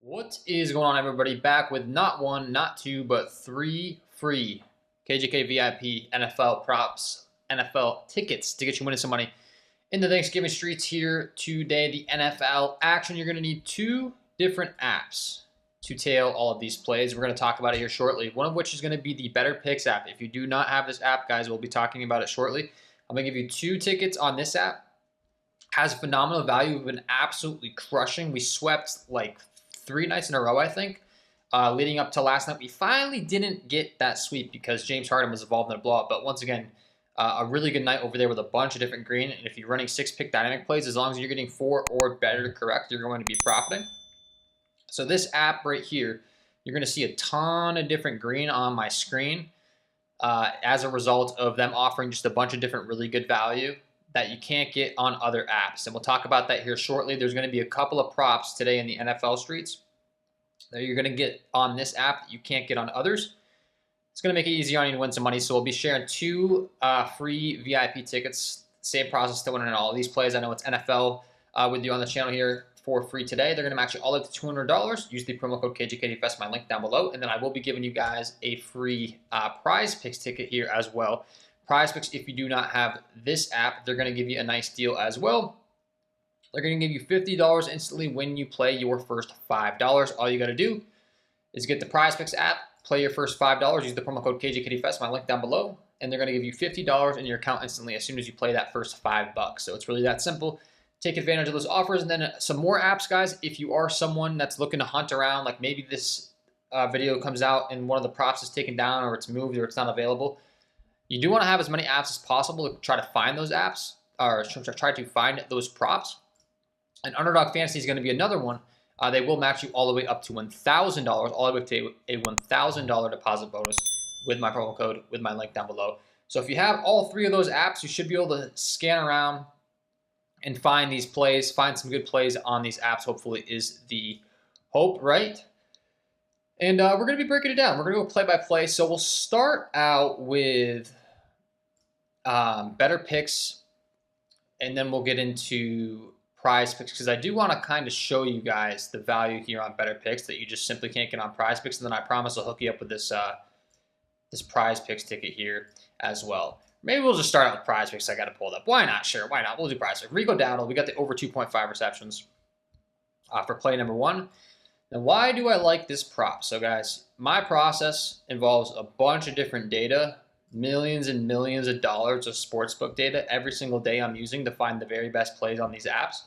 What is going on, everybody? Back with not one, not two, but three free KJK VIP NFL props, NFL tickets to get you winning some money in the Thanksgiving streets here today. The NFL action. You're going to need two different apps to tail all of these plays. We're going to talk about it here shortly. One of which is going to be the Betr app. If you do not have this app, guys, we'll be talking about it shortly. I'm going to give you two tickets on this app. Has phenomenal value. We've been absolutely crushing. We swept like 3 nights in a row, I think, leading up to last night. We finally didn't get that sweep because James Harden was involved in a blowout. But once again, a really good night over there with a bunch of different green. And if you're running 6-pick dynamic plays, as long as you're getting 4 or better correct, you're going to be profiting. So this app right here, you're going to see a ton of different green on my screen as a result of them offering just a bunch of different really good value that you can't get on other apps. And we'll talk about that here shortly. There's going to be a couple of props today in the NFL streets that you're going to get on this app that you can't get on others. It's going to make it easier on you to win some money. So we'll be sharing 2 free VIP tickets. Same process to winning all of these plays. I know it's NFL with you on the channel here for free today. They're going to match you all up to $200. Use the promo code KJKDFS, my link down below. And then I will be giving you guys a free Prizepicks ticket here as well. Prizepicks, if you do not have this app, they're going to give you a nice deal as well. They're going to give you $50 instantly when you play your first $5. All you got to do is get the Prizepicks app, play your first $5, use the promo code KJKDFS, my link down below, and they're going to give you $50 in your account instantly as soon as you play that first $5. So it's really that simple. Take advantage of those offers. And then some more apps, guys. If you are someone that's looking to hunt around, like maybe this video comes out and one of the props is taken down or it's moved or it's not available, you do want to have as many apps as possible to try to find those apps or try to find those props. And Underdog Fantasy is going to be another one. They will match you all the way up to $1,000, all the way to a $1,000 deposit bonus with my promo code, with my link down below. So if you have all 3 of those apps, you should be able to scan around and find these plays, find some good plays on these apps, hopefully is the hope, right? And we're going to be breaking it down. We're going to go play by play. So we'll start out with Betr, and then we'll get into Prizepicks, because I do want to kind of show you guys the value here on Betr that you just simply can't get on Prizepicks. And then I promise I'll hook you up with this this Prizepicks ticket here as well. Maybe we'll just start out with Prizepicks. I got it pulled up. Why not? Sure, why not? We'll do Prizepicks. Rico Dowdle, we got the over 2.5 receptions for play number 1. Now, why do I like this prop? So, guys, my process involves a bunch of different data, millions and millions of dollars of sportsbook data every single day I'm using to find the very best plays on these apps.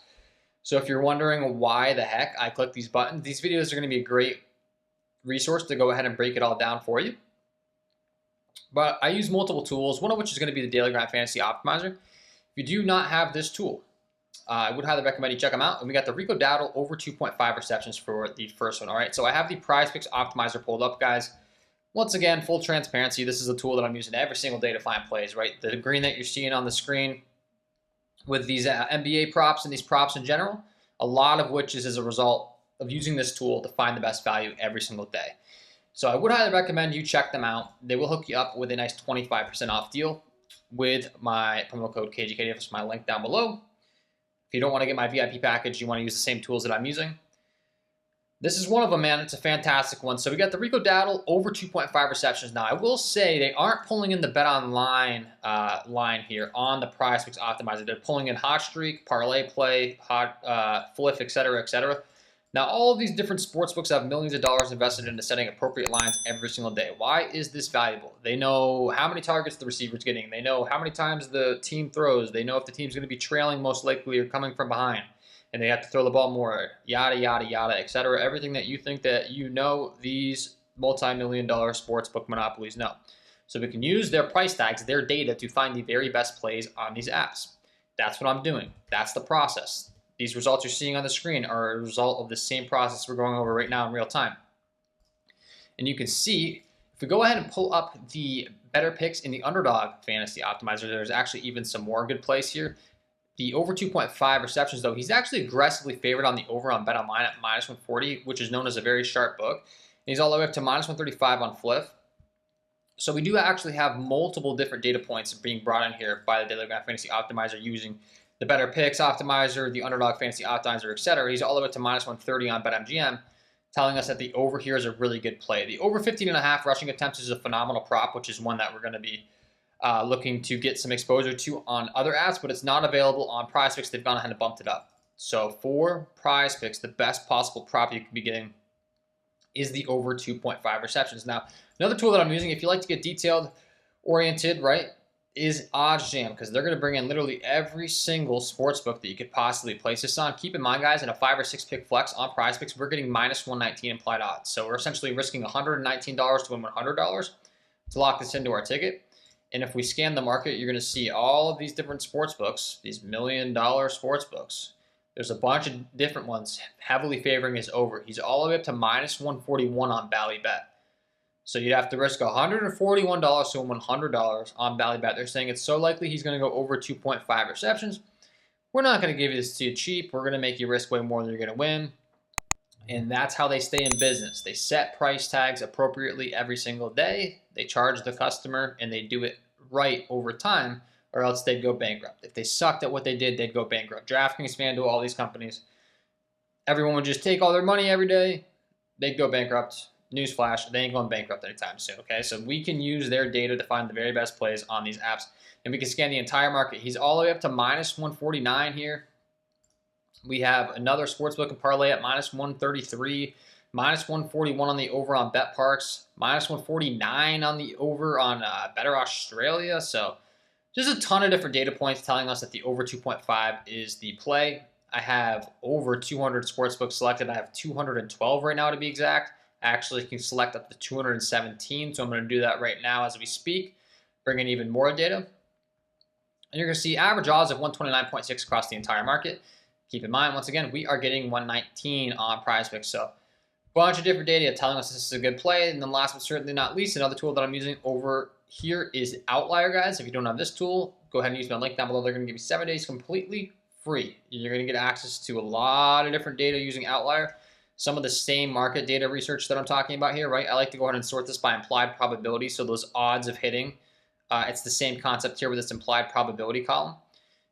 So if you're wondering why the heck I click these buttons, these videos are going to be a great resource to go ahead and break it all down for you. But I use multiple tools, one of which is going to be the Daily Grind Fantasy Optimizer. If you do not have this tool, I would highly recommend you check them out. And we got the Rico Dowdle over 2.5 receptions for the first one. All right, so I have the Prizepicks Optimizer pulled up, guys. Once again, full transparency, this is a tool that I'm using every single day to find plays, right? The green that you're seeing on the screen with these NBA props and these props in general, a lot of which is as a result of using this tool to find the best value every single day. So I would highly recommend you check them out. They will hook you up with a nice 25% off deal with my promo code KJKDF, which is my link down below. If you don't want to get my VIP package, you want to use the same tools that I'm using. This is one of them, man. It's a fantastic one. So we got the Rico Dowdle over 2.5 receptions. Now, I will say they aren't pulling in the Bet Online line here on the Prizepicks Optimizer. They're pulling in hot streak, parlay play, hot flip, etc., etc. Now, all of these different sportsbooks have millions of dollars invested into setting appropriate lines every single day. Why is this valuable? They know how many targets the receiver's getting. They know how many times the team throws. They know if the team's going to be trailing most likely or coming from behind, and they have to throw the ball more, yada, yada, yada, etc. Everything that you think that you know, these multi-million-dollar sportsbook monopolies know. So we can use their price tags, their data, to find the very best plays on these apps. That's what I'm doing. That's the process. These results you're seeing on the screen are a result of the same process we're going over right now in real time. And you can see, if we go ahead and pull up the Betr in the Underdog Fantasy Optimizer, there's actually even some more good plays here. The over 2.5 receptions, though, he's actually aggressively favored on the over on BetOnline at -140, which is known as a very sharp book. And he's all the way up to -135 on Flip. So we do actually have multiple different data points being brought in here by the Daily Grind Fantasy Optimizer using the Betr Optimizer, the Underdog Fantasy Optimizer, etc. He's all the way up to -130 on BetMGM. telling us that the over here is a really good play. The over 15.5 rushing attempts is a phenomenal prop, which is one that we're going to be looking to get some exposure to on other apps, but it's not available on Prizepicks. They've gone ahead and bumped it up. So for Prizepicks, the best possible prop you could be getting is the over 2.5 receptions. Now, another tool that I'm using, if you like to get detailed oriented, right, is OddsJam, because they're going to bring in literally every single sports book that you could possibly place this on. Keep in mind, guys, in a 5 or 6 pick flex on Prizepicks, we're getting minus 119 implied odds. So we're essentially risking $119 to win $100 to lock this into our ticket. And if we scan the market, you're going to see all of these different sports books, these $1 million sports books. There's a bunch of different ones heavily favoring his over. He's all the way up to minus 141 on Ballybet. So you'd have to risk $141 to win $100 on Ballybet. They're saying it's so likely he's going to go over 2.5 receptions. We're not going to give you this to you cheap. We're going to make you risk way more than you're going to win. And that's how they stay in business. They set price tags appropriately every single day. They charge the customer, and they do it right over time, or else they'd go bankrupt. If they sucked at what they did, they'd go bankrupt. DraftKings, FanDuel, all these companies, everyone would just take all their money every day. They'd go bankrupt. Newsflash, they ain't going bankrupt anytime soon, okay? So we can use their data to find the very best plays on these apps, and we can scan the entire market. He's all the way up to minus 149 here. We have another sportsbook and parlay at minus 133, minus 141 on the over on BetParks, minus 149 on the over on Betr Australia. So just a ton of different data points telling us that the over 2.5 is the play. I have over 200 sportsbooks selected. I have 212 right now to be exact. I actually can select up to 217, so I'm going to do that right now as we speak, bring in even more data. And you're going to see average odds of 129.6 across the entire market. Keep in mind, once again, we are getting 119 on Prizepicks, so a bunch of different data telling us this is a good play. And then last but certainly not least, another tool that I'm using over here is Outlier, guys. If you don't have this tool, go ahead and use my link down below. They're going to give you 7 days completely free. You're going to get access to a lot of different data using Outlier. Some of the same market data research that I'm talking about here, right? I like to go ahead and sort this by implied probability, so those odds of hitting, it's the same concept here with this implied probability column.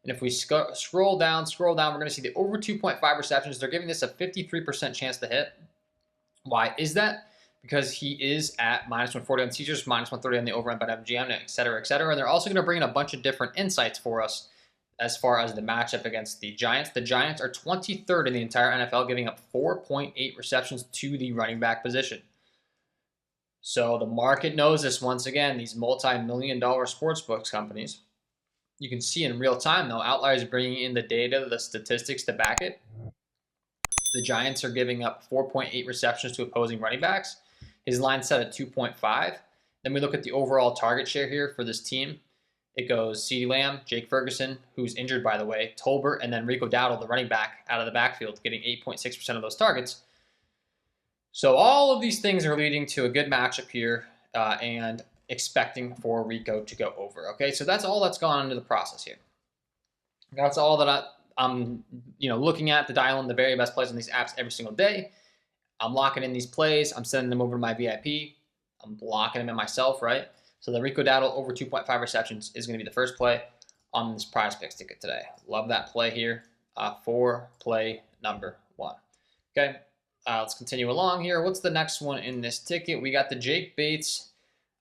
And if we scroll down, we're going to see the over 2.5 receptions. They're giving this a 53% chance to hit. Why is that? Because he is at minus 140 on teasers, minus 130 on the over on BetMGM, et cetera, et cetera. And they're also going to bring in a bunch of different insights for us as far as the matchup against the Giants. The Giants are 23rd in the entire NFL, giving up 4.8 receptions to the running back position. So the market knows this once again, these multi-million-dollar sportsbooks companies. You can see in real time, though, Outlier is bringing in the data, the statistics to back it. The Giants are giving up 4.8 receptions to opposing running backs. His line set at 2.5. Then we look at the overall target share here for this team. It goes CeeDee Lamb, Jake Ferguson, who's injured, by the way, Tolbert, and then Rico Dowdle, the running back, out of the backfield, getting 8.6% of those targets. So all of these things are leading to a good matchup here and expecting for Rico to go over. Okay, so that's all that's gone into the process here. That's all that I'm looking at to dial in the very best plays on these apps every single day. I'm locking in these plays. I'm sending them over to my VIP. I'm blocking them in myself, right? So the Rico Dowdle over 2.5 receptions is going to be the first play on this Prizepicks ticket today. Love that play here for play number 1. Okay, let's continue along here. What's the next one in this ticket? We got the Jake Bates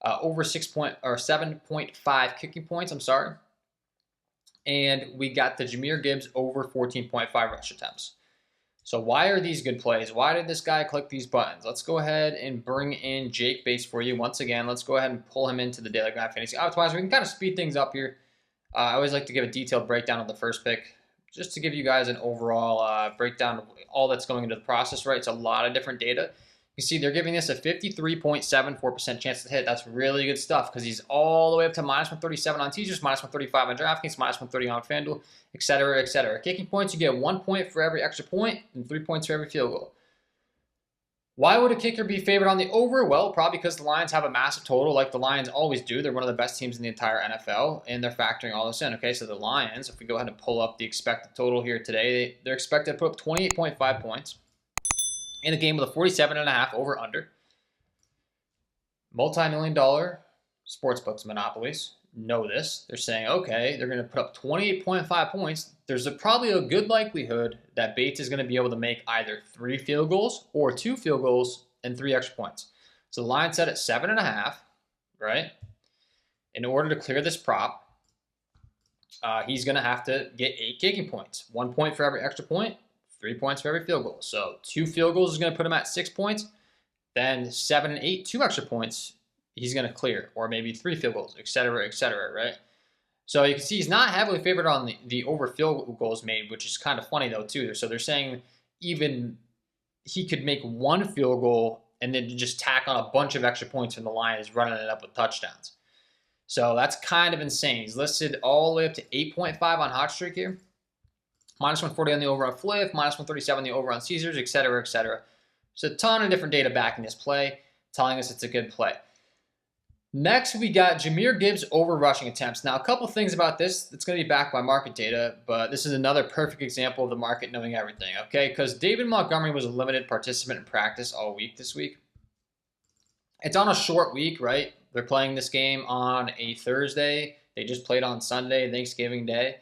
over 7.5 kicking points. I'm sorry. And we got the Jahmyr Gibbs over 14.5 rush attempts. So why are these good plays? Why did this guy click these buttons? Let's go ahead and bring in Jake Bates for you once again. Let's go ahead and pull him into the Daily Grind Fantasy Optimizer. We can kind of speed things up here. I always like to give a detailed breakdown of the first pick, just to give you guys an overall breakdown of all that's going into the process, right? It's a lot of different data. You see they're giving this a 53.74% chance to hit. That's really good stuff because he's all the way up to minus 137 on teasers, minus 135 on DraftKings, minus 130 on FanDuel, et cetera, et cetera. Kicking points, you get 1 point for every extra point and 3 points for every field goal. Why would a kicker be favored on the over? Well, probably because the Lions have a massive total like the Lions always do. They're one of the best teams in the entire NFL, and they're factoring all this in. Okay, so the Lions, if we go ahead and pull up the expected total here today, they're expected to put up 28.5 points in a game with a 47.5 over-under. Multi-million-dollar sportsbooks monopolies. know this. They're saying, okay, they're going to put up 28.5 points. There's probably a good likelihood that Bates is going to be able to make either 3 field goals or 2 field goals and 3 extra points. So the line set at 7.5, right? In order to clear this prop, he's going to have to get 8 kicking points. 1 point for every extra point, 3 points for every field goal. So 2 field goals is going to put him at 6 points. Then 7 and 8, 2 extra points, he's going to clear. Or maybe 3 field goals, et cetera, right? So you can see he's not heavily favored on the over field goals made, which is kind of funny, though, too. So they're saying even he could make 1 field goal and then just tack on a bunch of extra points from the line is running it up with touchdowns. So that's kind of insane. He's listed all the way up to 8.5 on Hot Streak here. Minus 140 on the over on Fliff, minus 137 on the over on Caesars, et cetera, et cetera. There's a ton of different data backing this play, telling us it's a good play. Next, we got Jahmyr Gibbs over rushing attempts. Now, a couple things about this. It's going to be backed by market data, but this is another perfect example of the market knowing everything, okay? Because David Montgomery was a limited participant in practice all week this week. It's on a short week, right? They're playing this game on a Thursday. They just played on Sunday, Thanksgiving Day.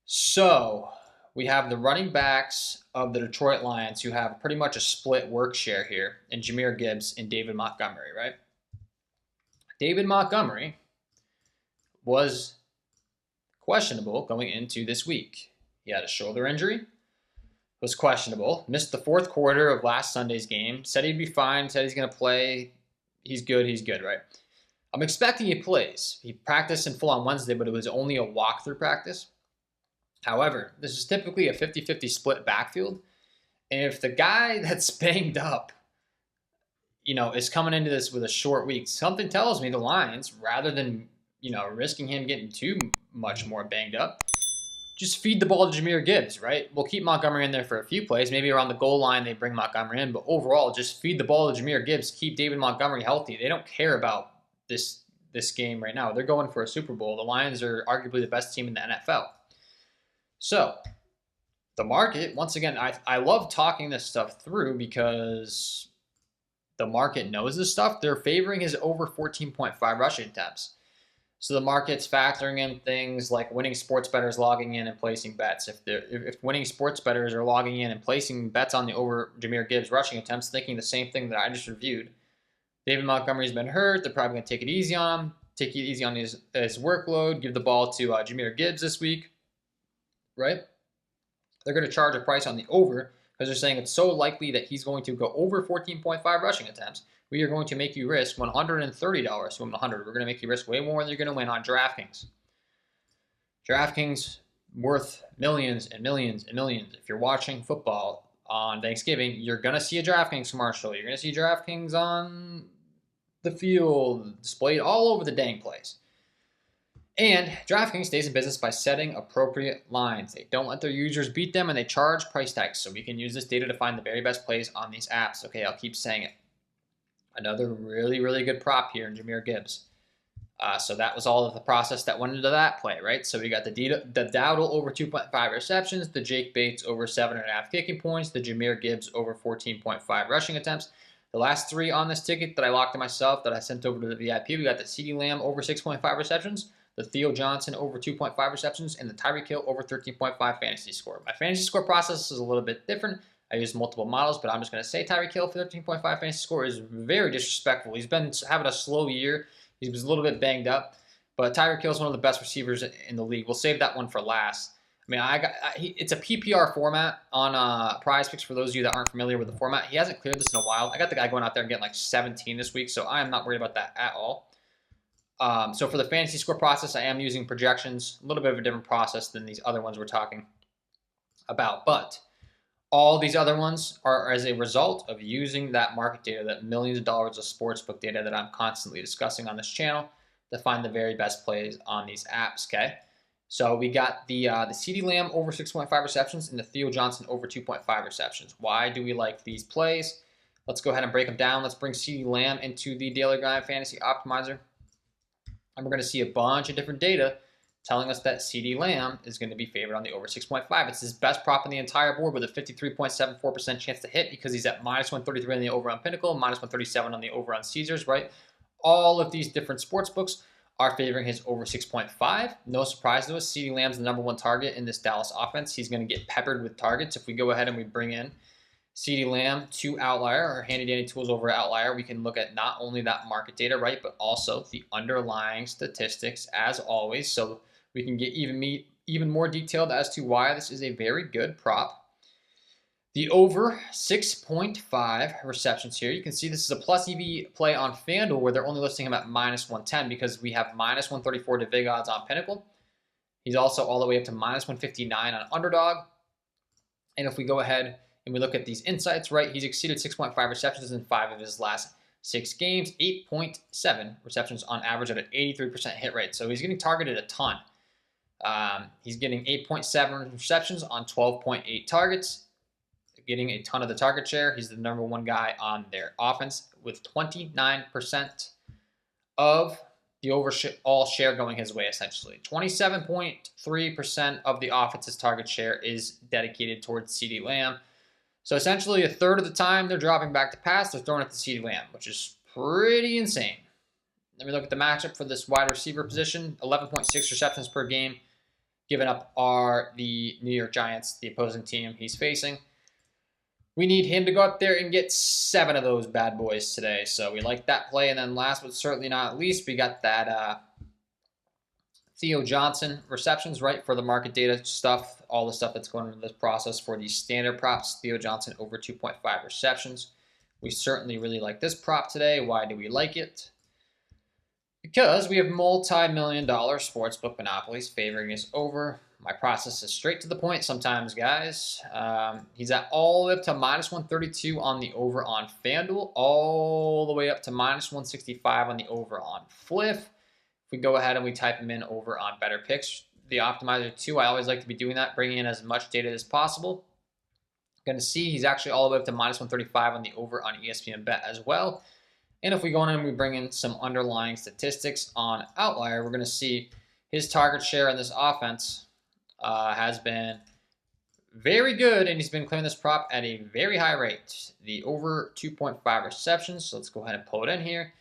So we have the running backs of the Detroit Lions who have pretty much a split work share here in Jahmyr Gibbs and David Montgomery, right? David Montgomery was questionable going into this week. He had a shoulder injury, was questionable, missed the 4th quarter of last Sunday's game, said he'd be fine, said he's going to play. He's good, right? I'm expecting he plays. He practiced in full on Wednesday, but it was only a walkthrough practice. However, this is typically a 50-50 split backfield. And if the guy that's banged up, is coming into this with a short week, something tells me the Lions, rather than, risking him getting too much more banged up, just feed the ball to Jahmyr Gibbs, right? We'll keep Montgomery in there for a few plays. Maybe around the goal line they bring Montgomery in, but overall, just feed the ball to Jahmyr Gibbs. Keep David Montgomery healthy. They don't care about this game right now. They're going for a Super Bowl. The Lions are arguably the best team in the NFL. So the market, once again, I love talking this stuff through because the market knows this stuff. They're favoring his over 14.5 rushing attempts. So the market's factoring in things like winning sports bettors logging in and placing bets. If winning sports bettors are logging in and placing bets on the over Jahmyr Gibbs rushing attempts, thinking the same thing that I just reviewed, David Montgomery's been hurt. They're probably going to take it easy on him, take it easy on his workload, give the ball to Jahmyr Gibbs this week, right? They're going to charge a price on the over because they're saying it's so likely that he's going to go over 14.5 rushing attempts. We are going to make you risk $130 to win 100. We're going to make you risk way more than you're going to win on DraftKings. DraftKings worth millions and millions and millions. If you're watching football on Thanksgiving, you're going to see a DraftKings commercial. You're going to see DraftKings on the field displayed all over the dang place. And DraftKings stays in business by setting appropriate lines. They don't let their users beat them, and they charge price tags. So we can use this data to find the very best plays on these apps. Okay, I'll keep saying it. Another really, really good prop here in Jahmyr Gibbs. So that was all of the process that went into that play, right? So we got the Dowdle over 2.5 receptions, the Jake Bates over 7.5 kicking points, the Jahmyr Gibbs over 14.5 rushing attempts. The last 3 on this ticket that I locked to myself that I sent over to the VIP, we got the CeeDee Lamb over 6.5 receptions, the Theo Johnson over 2.5 receptions, and the Tyreek Hill over 13.5 fantasy score. My fantasy score process is a little bit different. I use multiple models, but I'm just going to say Tyreek Hill for 13.5 fantasy score is very disrespectful. He's been having a slow year. He was a little bit banged up, but Tyreek Hill is one of the best receivers in the league. We'll save that one for last. I mean, it's a PPR format on Prizepicks for those of you that aren't familiar with the format. He hasn't cleared this in a while. I got the guy going out there and getting like 17 this week, so I am not worried about that at all. So for the fantasy score process, I am using projections, a little bit of a different process than these other ones we're talking about, but all these other ones are as a result of using that market data, that millions of dollars of sportsbook data that I'm constantly discussing on this channel to find the very best plays on these apps, okay? So we got the CeeDee Lamb over 6.5 receptions and the Theo Johnson over 2.5 receptions. Why do we like these plays? Let's go ahead and break them down. Let's bring CeeDee Lamb into the Daily Grind Fantasy Optimizer. And we're going to see a bunch of different data telling us that CeeDee Lamb is going to be favored on the over 6.5. It's his best prop on the entire board with a 53.74% chance to hit because he's at minus 133 on the over on Pinnacle, minus 137 on the over on Caesars, right? All of these different sports books are favoring his over 6.5. No surprise to us, CeeDee Lamb's the #1 target in this Dallas offense. He's going to get peppered with targets. If we go ahead and we bring in CeeDee Lamb to Outlier, or handy dandy tools over at Outlier, we can look at not only that market data, right, but also the underlying statistics as always. So we can get even more detailed as to why this is a very good prop. The over 6.5 receptions here. You can see this is a plus EV play on FanDuel where they're only listing him at -110 because we have -134 to vig odds on Pinnacle. He's also all the way up to -159 on Underdog. And if we go ahead and we look at these insights, right, he's exceeded 6.5 receptions in 5 of his last 6 games, 8.7 receptions on average at an 83% hit rate. So he's getting targeted a ton. He's getting 8.7 receptions on 12.8 targets. Getting a ton of the target share. He's the #1 guy on their offense with 29% of the overall share going his way, essentially. 27.3% of the offense's target share is dedicated towards CeeDee Lamb. So essentially a third of the time they're dropping back to pass, they're throwing it to CeeDee Lamb, which is pretty insane. Let me look at the matchup for this wide receiver position. 11.6 receptions per game given up are the New York Giants, the opposing team he's facing. We need him to go up there and get 7 of those bad boys today. So we like that play. And then last but certainly not least, we got that Theo Johnson receptions, right, for the market data stuff, all the stuff that's going into this process for the standard props. Theo Johnson over 2.5 receptions. We certainly really like this prop today. Why do we like it? Because we have multi-million-dollar sportsbook monopolies favoring us over. My process is straight to the point sometimes, guys. He's at all the way up to -132 on the over on FanDuel, all the way up to -165 on the over on Fliff. If we go ahead and we type him in over on Betr the optimizer too, I always like to be doing that, bringing in as much data as possible. Going to see he's actually all the way up to -135 on the over on ESPN Bet as well. And if we go in and we bring in some underlying statistics on Outlier, we're going to see his target share in this offense has been very good, and he's been clearing this prop at a very high rate. The over 2.5 receptions. So let's go ahead and pull it in here.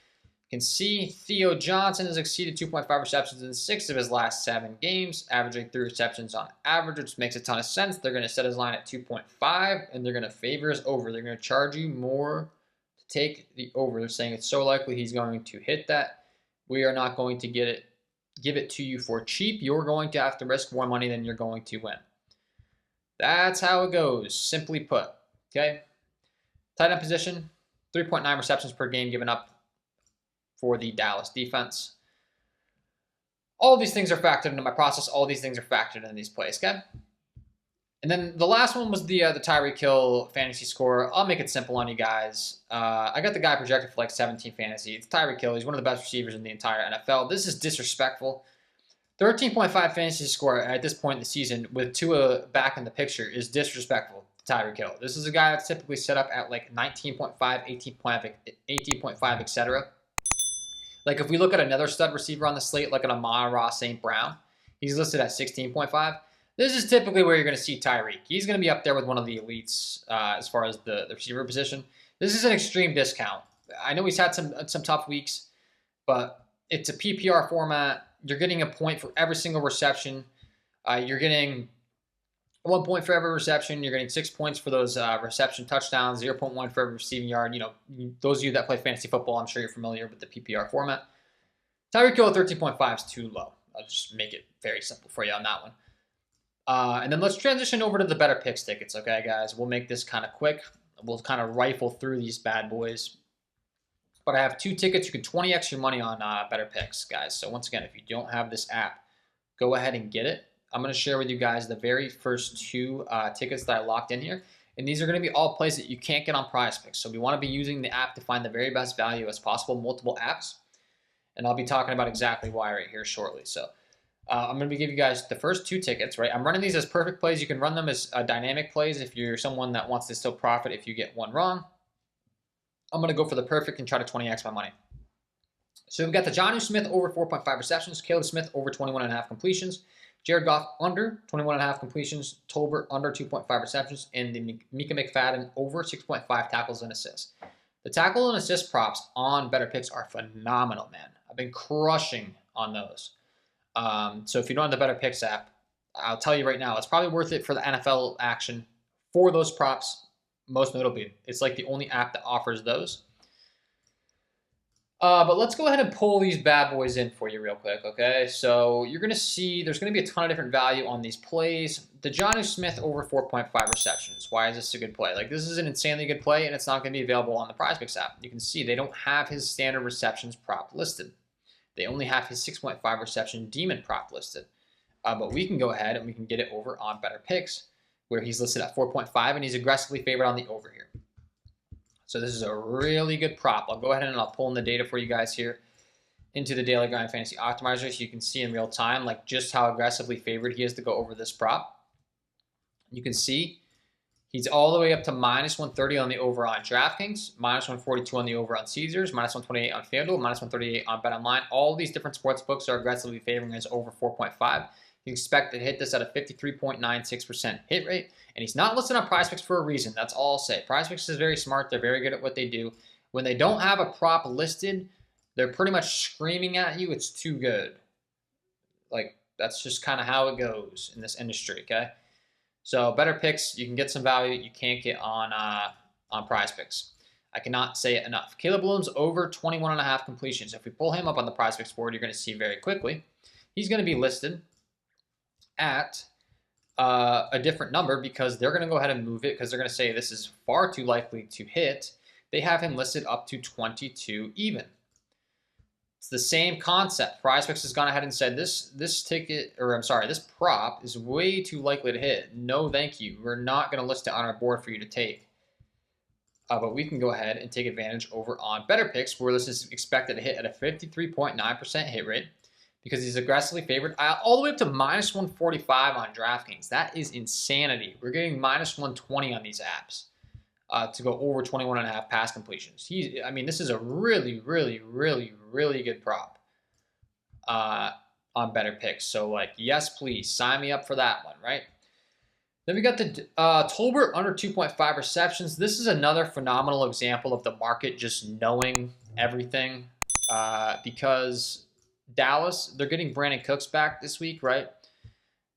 You can see Theo Johnson has exceeded 2.5 receptions in 6 of his last 7 games, averaging 3 receptions on average, which makes a ton of sense. They're going to set his line at 2.5, and they're going to favor his over. They're going to charge you more to take the over. They're saying it's so likely he's going to hit that. We are not going to give it to you for cheap. You're going to have to risk more money than you're going to win. That's how it goes, simply put. Okay. Tight end position, 3.9 receptions per game given up for the Dallas defense. All of these things are factored into my process. All of these things are factored into these plays, okay? And then the last one was the Tyreek Hill fantasy score. I'll make it simple on you guys. I got the guy projected for like 17 fantasy. It's Tyreek Hill. He's one of the best receivers in the entire NFL. This is disrespectful. 13.5 fantasy score at this point in the season with Tua back in the picture is disrespectful to Tyreek Hill. This is a guy that's typically set up at like 19.5, 18.5, etc. Like if we look at another stud receiver on the slate, like an Amon-Ra St. Brown, he's listed at 16.5. This is typically where you're going to see Tyreek. He's going to be up there with one of the elites as far as the receiver position. This is an extreme discount. I know he's had some tough weeks, but it's a PPR format. You're getting a point for every single reception. You're getting 1 point for every reception. You're getting 6 points for those reception touchdowns, 0.1 for every receiving yard. You know, those of you that play fantasy football, I'm sure you're familiar with the PPR format. Tyreek Hill at 13.5 is too low. I'll just make it very simple for you on that one. And then let's transition over to the Better Picks tickets, okay, guys? We'll make this kind of quick. We'll kind of rifle through these bad boys. But I have 2 tickets. You can 20x your money on Better Picks, guys. So once again, if you don't have this app, go ahead and get it. I'm going to share with you guys the very first 2 tickets that I locked in here. And these are going to be all plays that you can't get on Prizepicks. So we want to be using the app to find the very best value as possible, multiple apps. And I'll be talking about exactly why right here shortly. So I'm going to give you guys the first 2 tickets, right? I'm running these as perfect plays. You can run them as dynamic plays if you're someone that wants to still profit if you get one wrong. I'm going to go for the perfect and try to 20x my money. So we've got the Jonnu Smith over 4.5 receptions, Caleb Smith over 21.5 completions, Jared Goff under 21.5 completions, Tolbert under 2.5 receptions, and the Mika McFadden over 6.5 tackles and assists. The tackle and assist props on Better Picks are phenomenal, man. I've been crushing on those. So if you don't have the Betr app, I'll tell you right now, it's probably worth it for the NFL action for those props. Most notably, it's like the only app that offers those. But let's go ahead and pull these bad boys in for you real quick, okay? So you're going to see there's going to be a ton of different value on these plays. The Jonnu Smith over 4.5 receptions. Why is this a good play? Like, this is an insanely good play, and it's not going to be available on the Prizepicks app. You can see they don't have his standard receptions prop listed. They only have his 6.5 reception demon prop listed. But we can go ahead and we can get it over on Betr, where he's listed at 4.5, and he's aggressively favored on the over here. So this is a really good prop. I'll go ahead and I'll pull in the data for you guys here into the Daily Grind Fantasy Optimizer so you can see in real time like just how aggressively favored he is to go over this prop. You can see he's all the way up to minus 130 on the over on DraftKings, minus 142 on the over on Caesars, minus 128 on FanDuel, minus 138 on BetOnline. All these different sports books are aggressively favoring his over 4.5. You expect to hit this at a 53.96% hit rate. And he's not listed on Prizepicks for a reason. That's all I'll say. Prizepicks is very smart. They're very good at what they do. When they don't have a prop listed, they're pretty much screaming at you it's too good. Like, that's just kind of how it goes in this industry, okay? So Betr, you can get some value you can't get on Prizepicks. I cannot say it enough. Caleb Williams over 21.5 completions. If we pull him up on the Prizepicks board, you're going to see very quickly. He's going to be listed at a different number because they're going to go ahead and move it because they're going to say this is far too likely to hit. They have him listed up to 22 even. It's the same concept. Prizepicks has gone ahead and said this prop is way too likely to hit. No, thank you. We're not going to list it on our board for you to take. But we can go ahead and take advantage over on Betr, where this is expected to hit at a 53.9% hit rate, because he's aggressively favored all the way up to minus 145 on DraftKings. That is insanity. We're getting minus 120 on these apps to go over 21.5 pass completions. I mean, this is a really, really, really, really good prop on Betr. So, like, yes, please, sign me up for that one, right? Then we got the Tolbert under 2.5 receptions. This is another phenomenal example of the market just knowing everything because Dallas, they're getting Brandon Cooks back this week, right?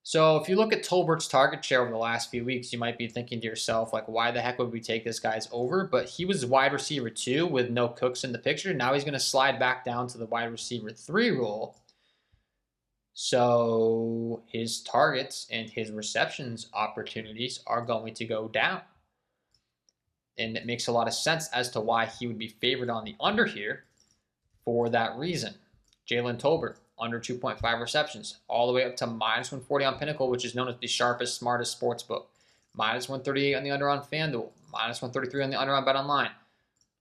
So if you look at Tolbert's target share over the last few weeks, you might be thinking to yourself, like, why the heck would we take this guy's over? But he was wide receiver 2 with no Cooks in the picture. Now he's going to slide back down to the wide receiver 3 role. So his targets and his receptions opportunities are going to go down. And it makes a lot of sense as to why he would be favored on the under here for that reason. Jalen Tolbert, under 2.5 receptions, all the way up to minus 140 on Pinnacle, which is known as the sharpest, smartest sports book. Minus 138 on the under on FanDuel. Minus 133 on the under on BetOnline.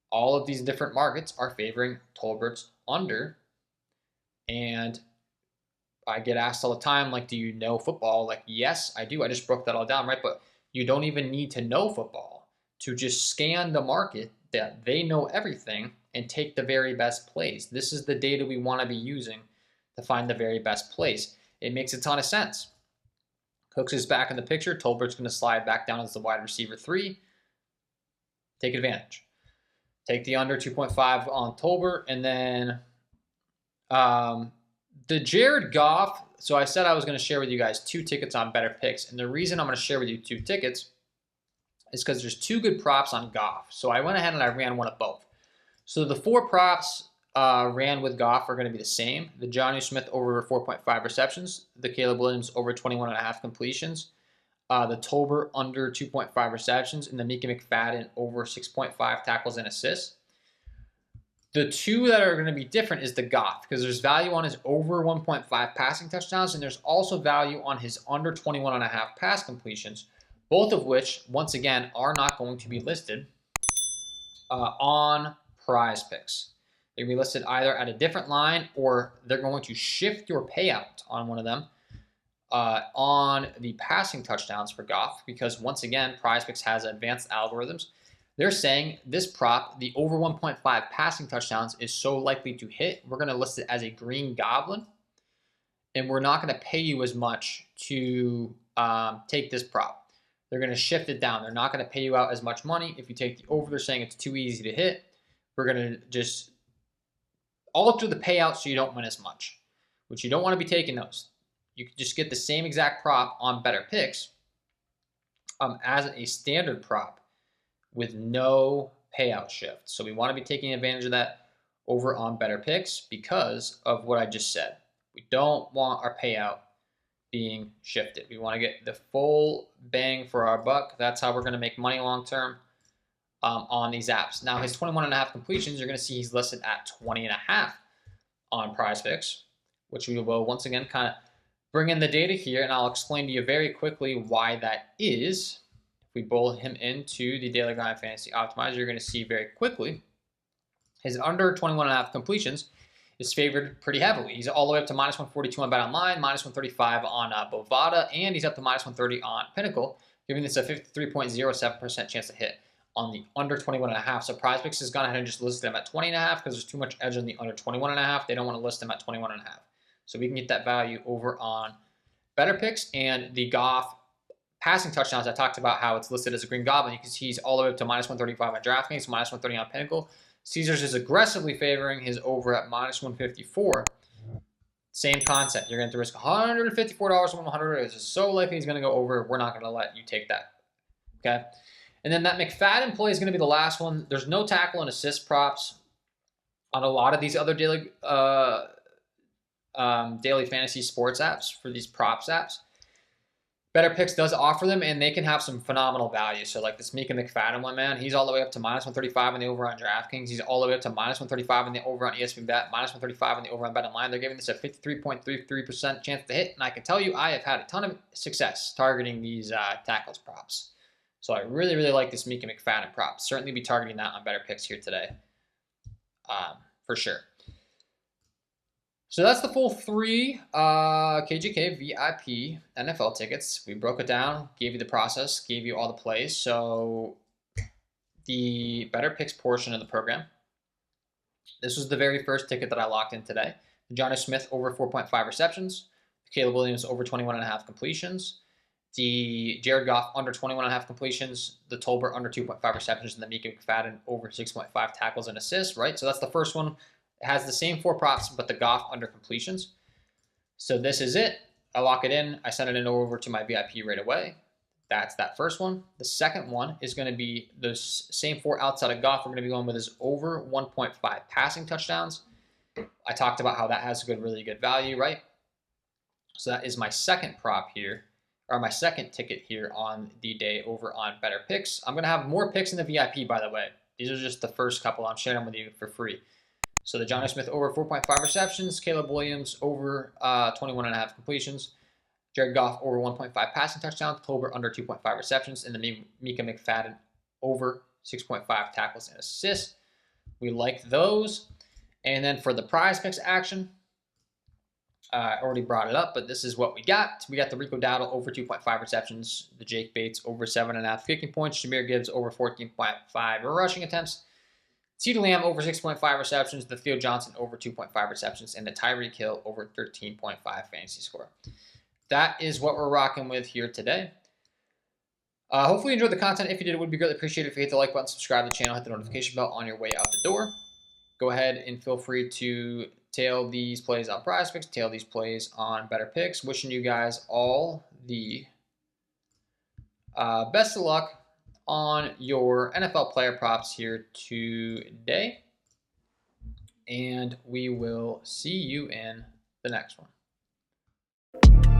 All of these different markets are favoring Tolbert's under. And I get asked all the time, like, do you know football? Like, yes, I do. I just broke that all down, right? But you don't even need to know football to just scan the market that they know everything and take the very best plays. This is the data we want to be using to find the very best plays. It makes a ton of sense. Cooks is back in the picture. Tolbert's going to slide back down as the wide receiver 3. Take advantage. Take the under 2.5 on Tolbert. And then the Jared Goff. So I said I was going to share with you guys 2 tickets on Betr. And the reason I'm going to share with you 2 tickets is because there's 2 good props on Goff. So I went ahead and I ran one of both. So the 4 props ran with Goff are going to be the same. The Jonnu Smith over 4.5 receptions. The Caleb Williams over 21.5 completions. The Tolbert under 2.5 receptions. And the Mika McFadden over 6.5 tackles and assists. The 2 that are going to be different is the Goff, because there's value on his over 1.5 passing touchdowns, and there's also value on his under 21.5 pass completions, both of which, once again, are not going to be listed on Prizepicks. They're going to be listed either at a different line, or they're going to shift your payout on one of them on the passing touchdowns for Goff, because once again, Prizepicks has advanced algorithms. They're saying this prop, the over 1.5 passing touchdowns, is so likely to hit, we're going to list it as a green goblin, and we're not going to pay you as much to take this prop. They're going to shift it down. They're not going to pay you out as much money. If you take the over, they're saying it's too easy to hhit. We're going to just alter the payout so you don't win as much. which you don't want to be taking those. You can just get the same exact prop on Betr as a standard prop with no payout shift. So we want to be taking advantage of that over on Betr because of what I just said. We don't want our payout being shifted. We want to get the full bang for our buck. That's how we're going to make money long term on these apps. Now his 21.5 completions, you're going to see he's listed at 20.5 on Prizepicks, which we will once again kind of bring in the data here, and I'll explain to you very quickly why that is. If we bowl him into the Daily Grind Fantasy Optimizer, you're going to see very quickly his under 21.5 completions is favored pretty heavily. He's all the way up to minus 142 on Bet Online, minus 135 on Bovada, and he's up to minus 130 on Pinnacle, giving this a 53.07% chance to hit on the under 21.5. So Prizepicks has gone ahead and just listed him at 20.5 because there's too much edge on the under 21.5. They don't want to list him at 21.5. So we can get that value over on Betr, and the Goff passing touchdowns. I talked about how it's listed as a Green Goblin because he's all the way up to minus 135 on DraftKings, minus 130 on Pinnacle. Caesars is aggressively favoring his over at minus 154. Same concept. You're going to have to risk $154 on 100. It's so likely he's going to go over. We're not going to let you take that. Okay. And then that McFadden play is going to be the last one. There's no tackle and assist props on a lot of these other daily fantasy sports apps for these props apps. Betr does offer them, and they can have some phenomenal value. So like this Mika McFadden one, man, he's all the way up to minus 135 on the over on DraftKings. He's all the way up to minus 135 on the over on ESPN Bet, minus 135 on the over on Bet Online. They're giving this a 53.33% chance to hit, and I can tell you I have had a ton of success targeting these tackles props. So I really, really like this Mika McFadden prop. Certainly be targeting that on Betr here today, for sure. So that's the full 3 KJK VIP NFL tickets. We broke it down, gave you the process, gave you all the plays. So the Betr portion of the program. This was the very first ticket that I locked in today. The Jonnu Smith over 4.5 receptions. The Caleb Williams over 21.5 completions. The Jared Goff under 21.5 completions. The Tolbert under 2.5 receptions. And the Mika McFadden over 6.5 tackles and assists, right? So that's the first one. It has the same 4 props, but the Goff under completions. So this is it. I lock it in. I send it in over to my VIP right away. That's that first one. The second one is going to be those same 4 outside of Goff. We're going to be going with his over 1.5 passing touchdowns. I talked about how that has a really good value, right? So that is my second prop here, or my second ticket here on the day over on Betr. I'm going to have more picks in the VIP, by the way. These are just the first couple. I'm sharing them with you for free. So the Jonnu Smith over 4.5 receptions, Caleb Williams over 21.5 completions, Jared Goff over 1.5 passing touchdowns, Tolbert under 2.5 receptions, and the Mika McFadden over 6.5 tackles and assists. We like those. And then for the Prizepicks action, I already brought it up, but this is what we got. We got the Rico Dowdle over 2.5 receptions, the Jake Bates over 7.5 kicking points, Jahmyr Gibbs over 14.5 rushing attempts, CeeDee Lamb over 6.5 receptions, the Theo Johnson over 2.5 receptions, and the Tyreek Hill over 13.5 fantasy score. That is what we're rocking with here today. Hopefully you enjoyed the content. If you did, it would be greatly appreciated if you hit the like button, subscribe to the channel, hit the notification bell on your way out the door. Go ahead and feel free to tail these plays on Prizepicks, tail these plays on Betr. Wishing you guys all the best of luck on your NFL player props here today. And we will see you in the next one.